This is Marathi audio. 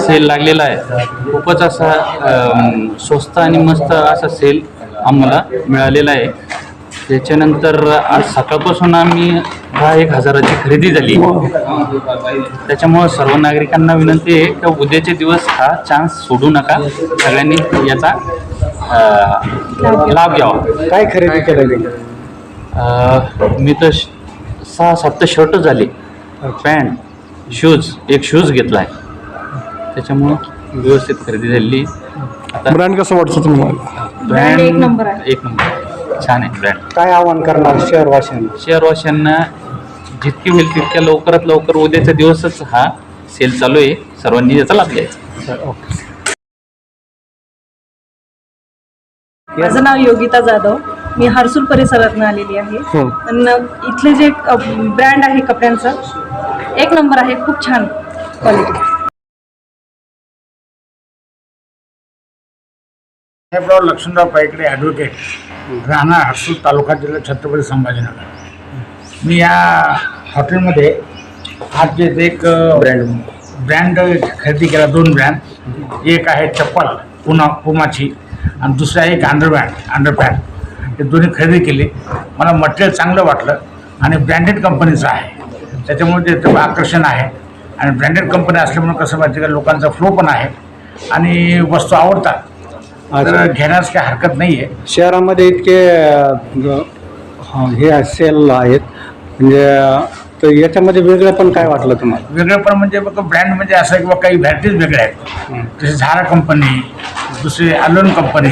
सेल लागलेला आहे. खूपच असा स्वस्त आणि मस्त असा सेल आम्हाला मिळालेला आहे. त्याच्यानंतर आज सकाळपासून आम्ही 10,000-1,000ची खरेदी झाली. त्याच्यामुळं सर्व नागरिकांना विनंती आहे की उद्याचे दिवस हा चान्स सोडू नका, सगळ्यांनी याचा लाभ घ्यावा. काय खरेदी केलेली? मी तर 6-7 शर्ट झाले, पॅन्ट, एक शूज घेतला आहे. त्याच्यामुळं व्यवस्थित खरेदी झाली. आता ब्रँड कसं वाटतं तुम्हाला? ब्रँड एक नंबर छान आहे ब्रँड. काय आव्हान करणार शहरवाशांना जितकी होईल तितक्या लवकरात लवकर उद्याचा दिवसच हा सेल चालू आहे, सर्वांनी याचा लाभ घ्यायचा. माझं नाव योगिता जाधव. मी हर्सूल परिसरातून आलेली आहे. आणि इथले जे ब्रँड आहे कपड्यांचा एक नंबर आहे, खूप छान क्वालिटी. लक्ष्मणराव पायकडे ॲडव्होकेट, राहणार हर्सूल, तालुका, जिल्हा छत्रपती संभाजीनगर. मी या हॉटेलमध्ये आज जे एक ब्रँड खरेदी केला, 2 ब्रँड. एक आहे चप्पल पुमाची आणि दुसरं आहे एक अंडरपॅन्ट. हे दोन्ही खरेदी केली. मला मटेरियल चांगलं वाटलं आणि ब्रँडेड कंपनीचं आहे, त्याच्यामुळे ते आकर्षण आहे. आणि ब्रँडेड कंपनी असल्यामुळे कसं माहिती का, लोकांचा फ्लो पण आहे आणि वस्तू आवडतात, तर घेण्यास काही हरकत नाही आहे. शहरामध्ये इतके हे सेल आहेत, म्हणजे तर याच्यामध्ये वेगळं पण काय वाटलं तुम्हाला? वेगळं पण म्हणजे बघा, ब्रँड म्हणजे असं किंवा काही व्हॅरायटीज वेगळ्या आहेत. जसे झारा कंपनी, दुसरी अलोन कंपनी.